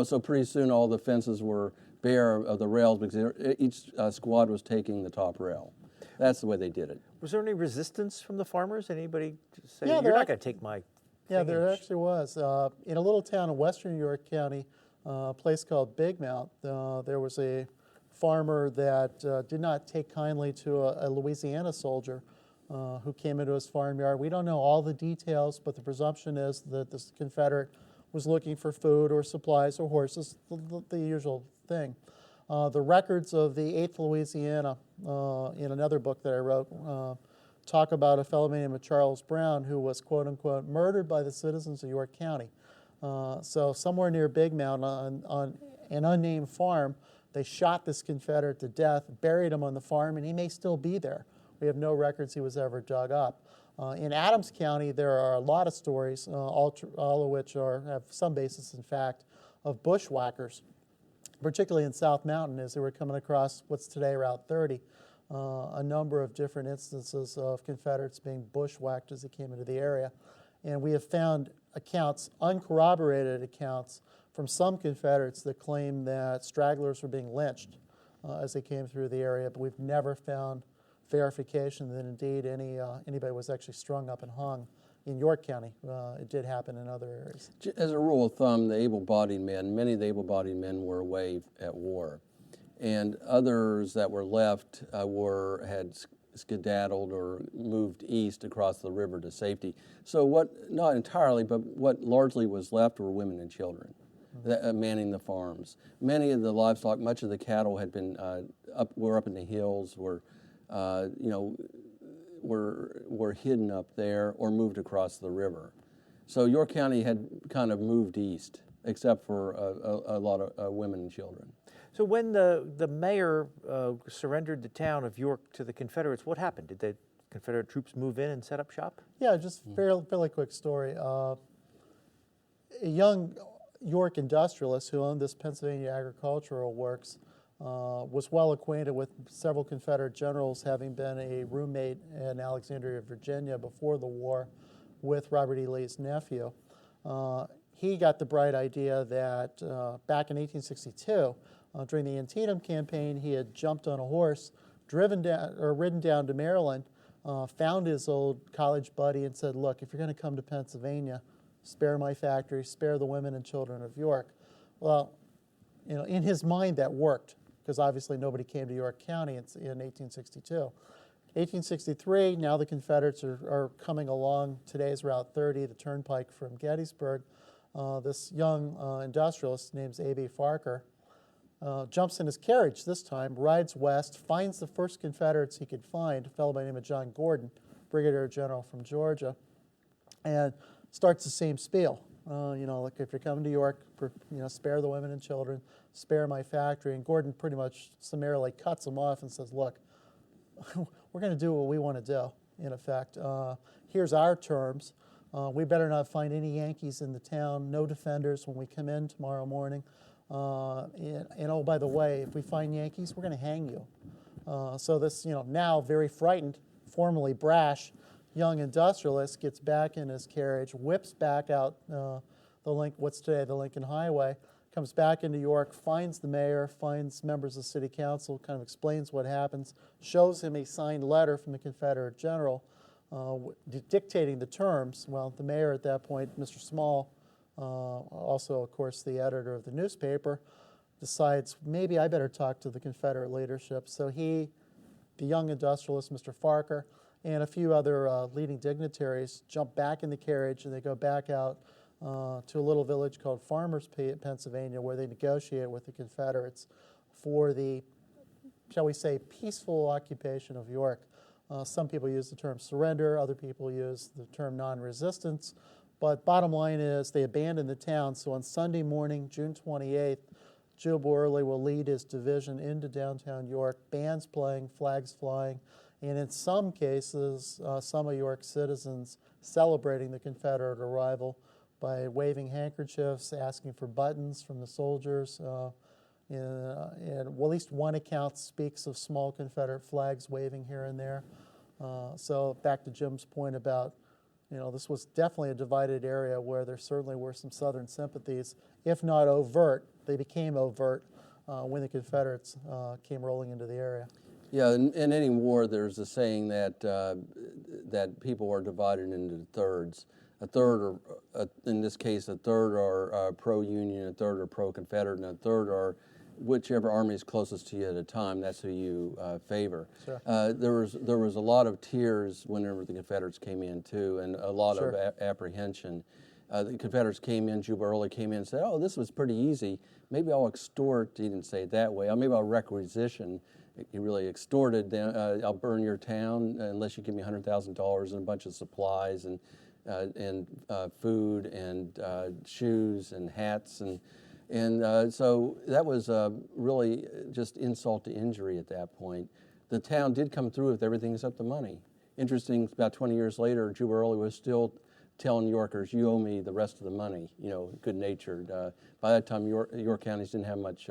So pretty soon all the fences were bare of the rails because each squad was taking the top rail. That's the way they did it. Was there any resistance from the farmers? Anybody say, Yeah, you're not going to take my Yeah, thing there actually was. In a little town in western York County, a place called Big Mount, there was a farmer that did not take kindly to a Louisiana soldier who came into his farmyard. We don't know all the details, but the presumption is that this Confederate was looking for food or supplies or horses, the usual thing. The records of the 8th Louisiana, in another book that I wrote, talk about a fellow named Charles Brown who was, quote unquote, murdered by the citizens of York County. So somewhere near Big Mountain on an unnamed farm, they shot this Confederate to death, buried him on the farm, and he may still be there. We have no records he was ever dug up. In Adams County, there are a lot of stories, all of which have some basis in fact, of bushwhackers, particularly in South Mountain as they were coming across what's today Route 30. A number of different instances of Confederates being bushwhacked as they came into the area. And we have found accounts, uncorroborated accounts, from some Confederates that claim that stragglers were being lynched as they came through the area, but we've never found verification that indeed anybody was actually strung up and hung in York County. It did happen in other areas. As a rule of thumb, the able-bodied men, many of the able-bodied men were away at war, and others that were left had skedaddled or moved east across the river to safety. So what, not entirely, but what largely was left were women and children manning the farms. Many of the livestock, much of the cattle had been were up in the hills, were hidden up there or moved across the river. So York County had kind of moved east, except for a lot of women and children. So when the mayor surrendered the town of York to the Confederates, what happened? Did the Confederate troops move in and set up shop? Yeah, just fairly quick story. A young York industrialist who owned this Pennsylvania Agricultural Works was well acquainted with several Confederate generals, having been a roommate in Alexandria, Virginia before the war with Robert E. Lee's nephew. He got the bright idea that back in 1862, during the Antietam campaign, he had jumped on a horse, ridden down to Maryland, found his old college buddy and said, look, if you're going to come to Pennsylvania, spare my factory, spare the women and children of York. Well, in his mind that worked, because obviously nobody came to York County in 1862. 1863, now the Confederates are coming along today's Route 30, the turnpike from Gettysburg. This young industrialist named A.B. Farker jumps in his carriage this time, rides west, finds the first Confederates he could find, a fellow by the name of John Gordon, Brigadier General from Georgia, and starts the same spiel. Like if you're coming to York, spare the women and children, spare my factory. And Gordon pretty much summarily cuts him off and says, look, we're going to do what we want to do, in effect. Here's our terms. We better not find any Yankees in the town, no defenders when we come in tomorrow morning. And oh, by the way, if we find Yankees, we're going to hang you. So this, now very frightened, formerly brash, young industrialist gets back in his carriage, whips back out what's today the Lincoln Highway, comes back into York, finds the mayor, finds members of city council, kind of explains what happens, shows him a signed letter from the Confederate general dictating the terms. Well, the mayor at that point, Mr. Small, also, of course, the editor of the newspaper, decides maybe I better talk to the Confederate leadership. So he, the young industrialist, Mr. Farker, and a few other leading dignitaries jump back in the carriage and they go back out to a little village called Farmers, Pennsylvania, where they negotiate with the Confederates for the, shall we say, peaceful occupation of York. Some people use the term surrender, other people use the term non-resistance, but bottom line is they abandon the town. So on Sunday morning, June 28th, Joe Borley will lead his division into downtown York, bands playing, flags flying, and in some cases, some of York's citizens celebrating the Confederate arrival by waving handkerchiefs, asking for buttons from the soldiers. And at least one account speaks of small Confederate flags waving here and there. So back to Jim's point about, this was definitely a divided area where there certainly were some Southern sympathies, if not overt. They became overt when the Confederates came rolling into the area. Yeah, in any war, there's a saying that that people are divided into thirds. A third, in this case, a third are pro-Union, a third are pro-Confederate, and a third are whichever army is closest to you at a time. That's who you favor. Sure. There was a lot of tears whenever the Confederates came in too, and a lot Sure. of apprehension. the Confederates came in, Juba Early came in and said, oh, this was pretty easy. Maybe I'll extort, he didn't say it that way, maybe I'll requisition. He really extorted, I'll burn your town unless you give me $100,000 and a bunch of supplies and food and shoes and hats. And so that was really just insult to injury at that point. The town did come through with everything except the money. Interesting, about 20 years later, Juba Early was still telling New Yorkers, you owe me the rest of the money, good-natured. By that time, York counties didn't have much,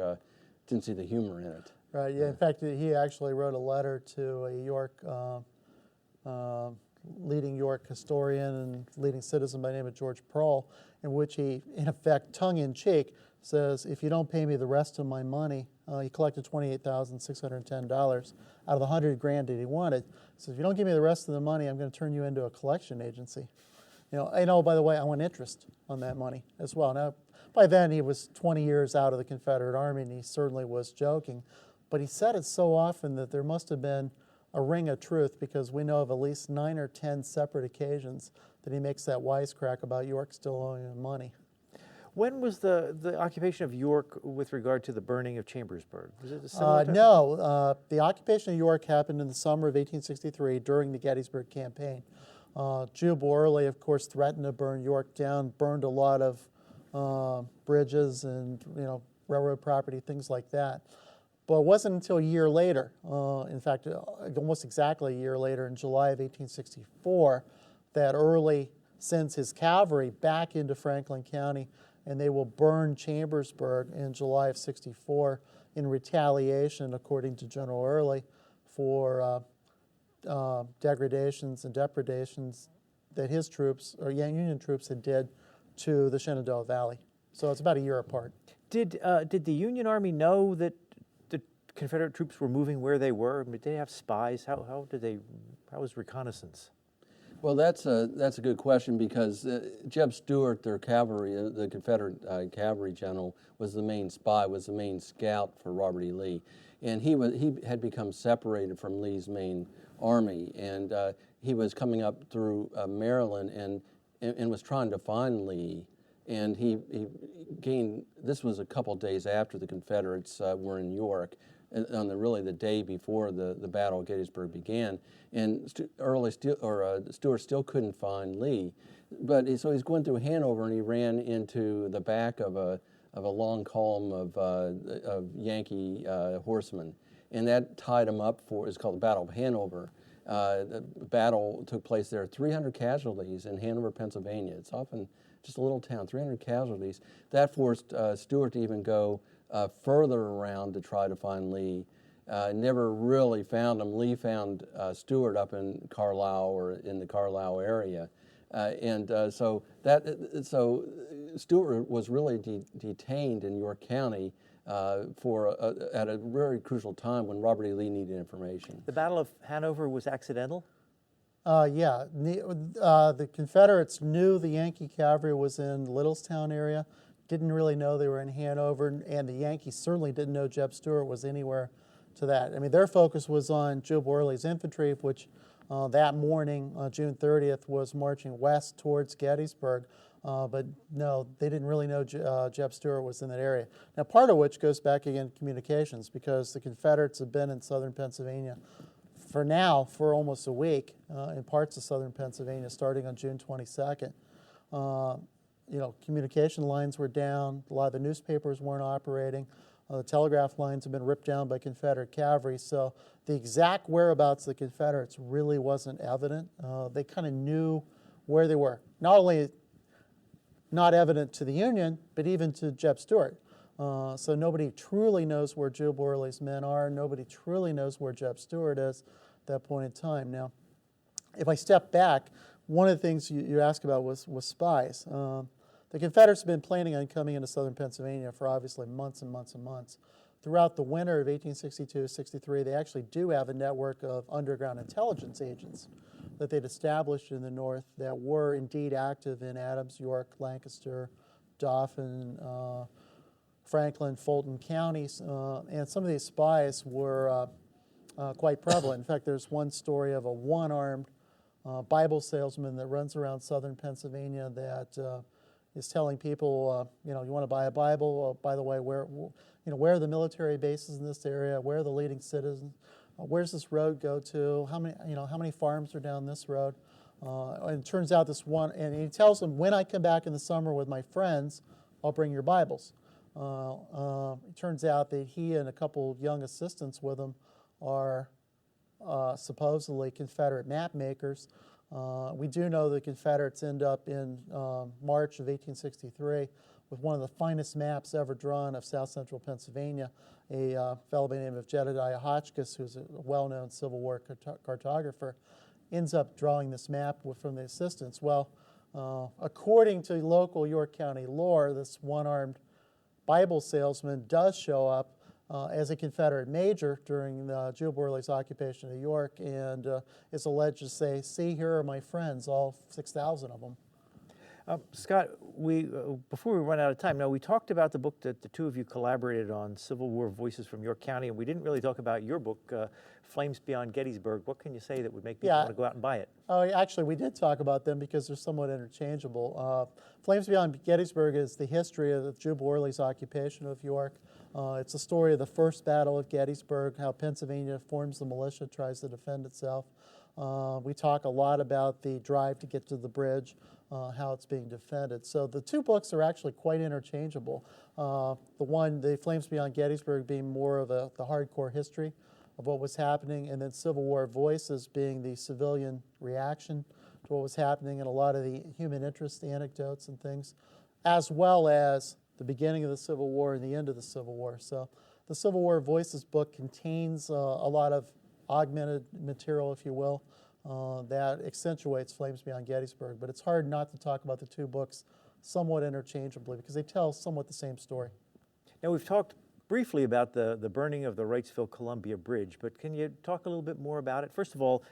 didn't see the humor in it. Right, yeah, in fact, he actually wrote a letter to a York, leading York historian and leading citizen by the name of George Pearl, in which he, in effect, tongue-in-cheek, says, if you don't pay me the rest of my money, he collected $28,610 out of the $100,000 that he wanted. So if you don't give me the rest of the money, I'm going to turn you into a collection agency. By the way, I want interest on that money as well. Now, by then he was 20 years out of the Confederate Army, and he certainly was joking. But he said it so often that there must have been a ring of truth, because we know of at least 9 or 10 separate occasions that he makes that wisecrack about York still owing him money. When was the occupation of York with regard to the burning of Chambersburg? Was it a similar time? No, the occupation of York happened in the summer of 1863 during the Gettysburg Campaign. Juba Early, of course, threatened to burn York down, burned a lot of bridges and railroad property, things like that. But it wasn't until a year later, in fact, almost exactly a year later, in July of 1864, that Early sends his cavalry back into Franklin County, and they will burn Chambersburg in July of '64 in retaliation, according to General Early, for degradations and depredations that his troops, or Union troops, had did to the Shenandoah Valley. So it's about a year apart. Did the Union Army know that the Confederate troops were moving where they were? Did they have spies? How was reconnaissance? Well, that's a good question, because Jeb Stuart, their cavalry, the Confederate cavalry general, was the main spy, was the main scout for Robert E. Lee, and he had become separated from Lee's main army, and he was coming up through Maryland and was trying to find Lee, and he gained. This was a couple days after the Confederates were in York, on the day before the Battle of Gettysburg began, and Stuart still couldn't find Lee, so he's going through Hanover, and he ran into the back of a long column of Yankee horsemen, and that tied him up for. It's called the Battle of Hanover. The battle took place there. 300 casualties in Hanover, Pennsylvania. It's often just a little town. 300 casualties. That forced Stuart to even go further around to try to find Lee. Never really found him. Lee found Stuart up in Carlisle, or in the Carlisle area, so Stuart was really detained in York County at a very crucial time when Robert E. Lee needed information. The Battle of Hanover was accidental? Yeah. The Confederates knew the Yankee cavalry was in the Littlestown area, didn't really know they were in Hanover, and the Yankees certainly didn't know Jeb Stuart was anywhere to that. I mean, their focus was on Juba Early's infantry, which that morning, June 30th, was marching west towards Gettysburg. But no, they didn't really know Jeb Stuart was in that area. Now, part of which goes back again to communications, because the Confederates have been in southern Pennsylvania for almost a week in parts of southern Pennsylvania, starting on June 22nd. Communication lines were down. A lot of the newspapers weren't operating. The telegraph lines have been ripped down by Confederate cavalry. So the exact whereabouts of the Confederates really wasn't evident. They kind of knew where they were. Not only not evident to the Union, but even to Jeb Stuart. So nobody truly knows where Juba Early's men are. Nobody truly knows where Jeb Stuart is at that point in time. Now, if I step back, one of the things you asked about was spies. The Confederates have been planning on coming into southern Pennsylvania for obviously months and months and months. Throughout the winter of 1862-63, they actually do have a network of underground intelligence agents that they'd established in the north that were indeed active in Adams, York, Lancaster, Dauphin, Franklin, Fulton counties, and some of these spies were quite prevalent. In fact, there's one story of a one-armed Bible salesman that runs around southern Pennsylvania that is telling people, you want to buy a Bible. By the way, where are the military bases in this area? Where are the leading citizens? Where's this road go to? How many farms are down this road? And it turns out this one, and he tells them, when I come back in the summer with my friends, I'll bring your Bibles. It turns out that he and a couple young assistants with him are supposedly Confederate map makers. We do know the Confederates end up in March of 1863 with one of the finest maps ever drawn of south central Pennsylvania. A fellow by the name of Jedediah Hotchkiss, who's a well-known Civil War cartographer, ends up drawing this map from the assistants. Well, according to local York County lore, this one-armed Bible salesman does show up as a Confederate major during Joe Worley's occupation of York, and is alleged to say, "See, here are my friends, all 6,000 of them." Scott, before we run out of time, now we talked about the book that the two of you collaborated on, Civil War Voices from York County, and we didn't really talk about your book, Flames Beyond Gettysburg. What can you say that would make people want to go out and buy it? Actually, we did talk about them because they're somewhat interchangeable. Flames Beyond Gettysburg is the history of Jube Worley's occupation of York. It's a story of the first battle of Gettysburg, how Pennsylvania forms the militia, tries to defend itself. We talk a lot about the drive to get to the bridge, how it's being defended. So the two books are actually quite interchangeable. The Flames Beyond Gettysburg being more of the hardcore history of what was happening, and then Civil War Voices being the civilian reaction to what was happening and a lot of the human interest anecdotes and things, as well as the beginning of the Civil War and the end of the Civil War. So the Civil War Voices book contains a lot of augmented material, if you will, that accentuates Flames Beyond Gettysburg. But it's hard not to talk about the two books somewhat interchangeably because they tell somewhat the same story. Now, we've talked briefly about the burning of the Wrightsville-Columbia Bridge, but can you talk a little bit more about it? First of all,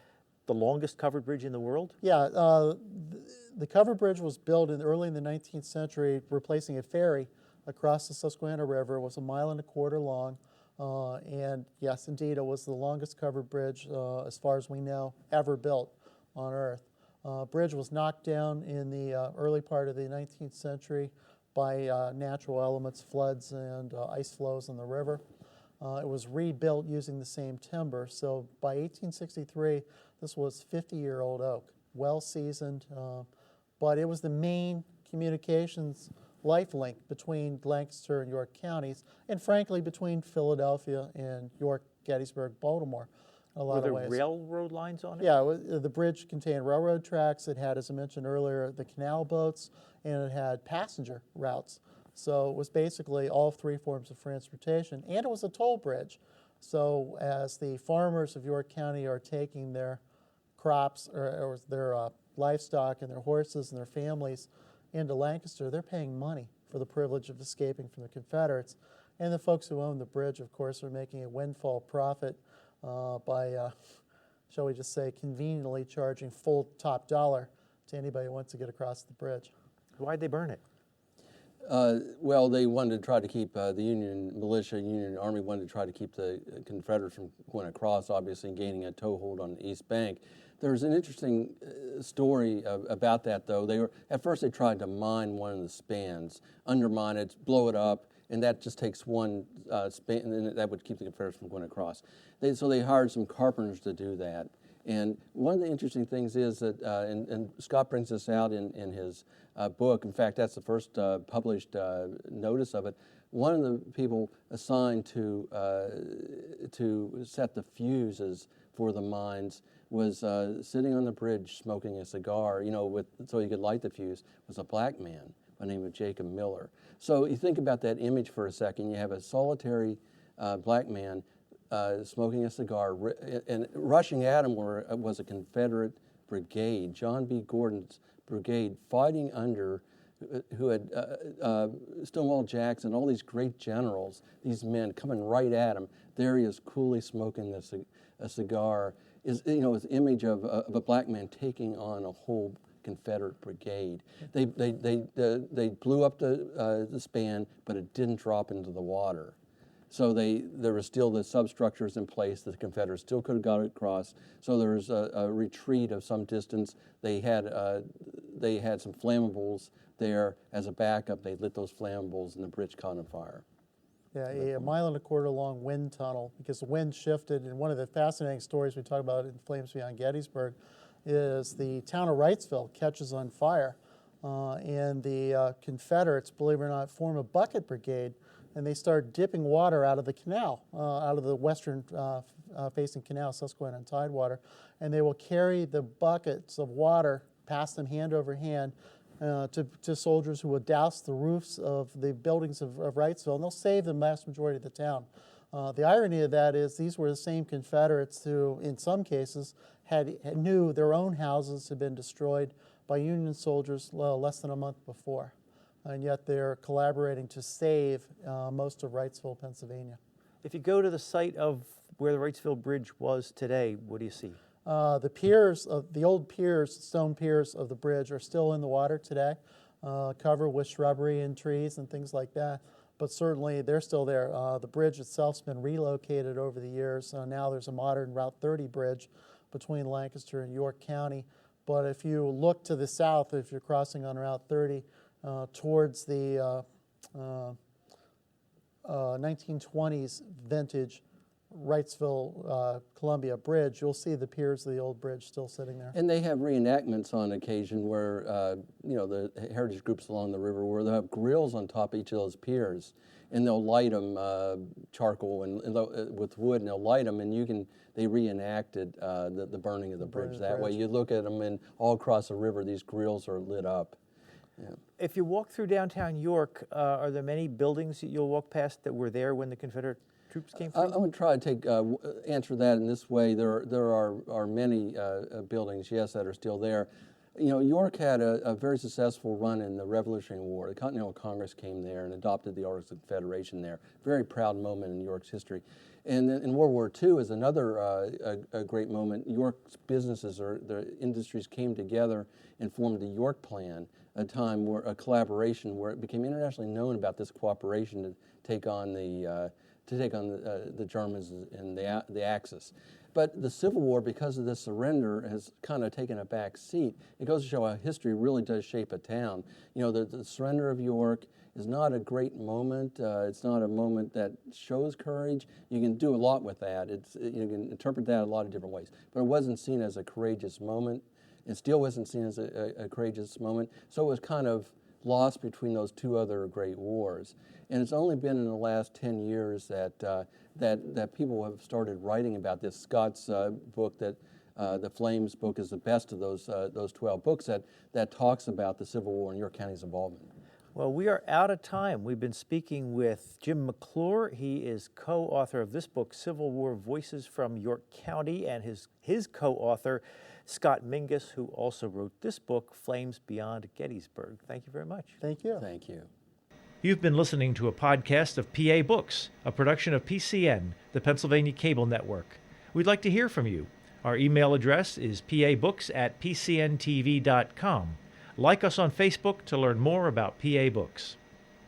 the longest covered bridge in the world? Yeah, the covered bridge was built early in the 19th century, replacing a ferry across the Susquehanna River. It was 1.25 miles long, and yes, indeed, it was the longest covered bridge, as far as we know, ever built on Earth. Bridge was knocked down in the early part of the 19th century by natural elements, floods and ice flows in the river. It was rebuilt using the same timber. So by 1863, this was 50-year-old oak, well-seasoned, but it was the main communications life link between Lancaster and York counties, and frankly, between Philadelphia and York, Gettysburg, Baltimore. Were there railroad lines on it? Yeah, the bridge contained railroad tracks. It had, as I mentioned earlier, the canal boats, and it had passenger routes. So it was basically all three forms of transportation, and it was a toll bridge. So as the farmers of York County are taking their crops or their livestock and their horses and their families into Lancaster, they're paying money for the privilege of escaping from the Confederates. And the folks who own the bridge, of course, are making a windfall profit by, shall we just say, conveniently charging full top dollar to anybody who wants to get across the bridge. Why'd they burn it? Well, they wanted to try to keep the Union militia, Union Army wanted to try to keep the Confederates from going across, obviously, and gaining a toehold on the East Bank. There's an interesting story about that, though. At first they tried to mine one of the spans, undermine it, blow it up, and that just takes one span, and that would keep the Confederates from going across. So they hired some carpenters to do that. And one of the interesting things is that, and Scott brings this out in his book. In fact, that's the first published notice of it. One of the people assigned to set the fuses for the mines was sitting on the bridge smoking a cigar, so he could light the fuse, was a black man by the name of Jacob Miller. So you think about that image for a second. You have a solitary black man smoking a cigar, and rushing at him was a Confederate brigade, John B. Gordon's brigade, fighting under, who had Stonewall Jackson, all these great generals, these men coming right at him. There he is, coolly smoking a cigar. Is this image of a black man taking on a whole Confederate brigade. They blew up the span, but it didn't drop into the water. So there were still the substructures in place that the Confederates still could have got across. So there was a retreat of some distance. They they had some flammables there as a backup. They lit those flammables and the bridge caught on fire. Yeah, a mile and a quarter long wind tunnel, because the wind shifted. And one of the fascinating stories we talk about in Flames Beyond Gettysburg is the town of Wrightsville catches on fire. And the Confederates, believe it or not, form a bucket brigade, and they start dipping water out of the canal, out of the western facing canal, Susquehanna and Tidewater, and they will carry the buckets of water, pass them hand over hand to soldiers who will douse the roofs of the buildings of Wrightsville, and they'll save the vast majority of the town. The irony of that is these were the same Confederates who, in some cases, knew their own houses had been destroyed by Union soldiers less than a month before. And yet they're collaborating to save most of Wrightsville, Pennsylvania. If you go to the site of where the Wrightsville Bridge was today, what do you see? The piers, the old piers, stone piers of the bridge are still in the water today, covered with shrubbery and trees and things like that. But certainly they're still there. The bridge itself's been relocated over the years. Now there's a modern Route 30 bridge between Lancaster and York County. But if you look to the south, if you're crossing on Route 30 towards the 1920s vintage Wrightsville Columbia Bridge, you'll see the piers of the old bridge still sitting there. And they have reenactments on occasion where, the heritage groups along the river, where they'll have grills on top of each of those piers, and they'll light them charcoal and with wood, and they'll light them, and they reenacted the burning of the bridge that way. You look at them, and all across the river, these grills are lit up. Yeah. If you walk through downtown York, are there many buildings that you'll walk past that were there when the Confederate troops came through? I'm going to try to answer that in this way. There are many buildings, yes, that are still there. York had a very successful run in the Revolutionary War. The Continental Congress came there and adopted the Articles of Confederation there. Very proud moment in York's history. And in World War II is another a great moment. York's businesses or the industries came together and formed the York Plan, a time where a collaboration where it became internationally known about this cooperation to take on the Germans and the Axis. But the Civil War, because of this surrender, has kind of taken a back seat. It goes to show how history really does shape a town. The surrender of York is not a great moment. It's not a moment that shows courage. You can do a lot with that. You can interpret that a lot of different ways. But it wasn't seen as a courageous moment. It still wasn't seen as a courageous moment. So it was kind of lost between those two other great wars. And it's only been in the last 10 years that people have started writing about this. Scott's book, the Flames book, is the best of those 12 books that talks about the Civil War and York County's involvement. Well, we are out of time. We've been speaking with Jim McClure. He is co-author of this book, Civil War Voices from York County, and his co-author, Scott Mingus, who also wrote this book, Flames Beyond Gettysburg. Thank you very much. Thank you. Thank you. You've been listening to a podcast of PA Books, a production of PCN, the Pennsylvania Cable Network. We'd like to hear from you. Our email address is pabooks@pcntv.com. Like us on Facebook to learn more about PA Books.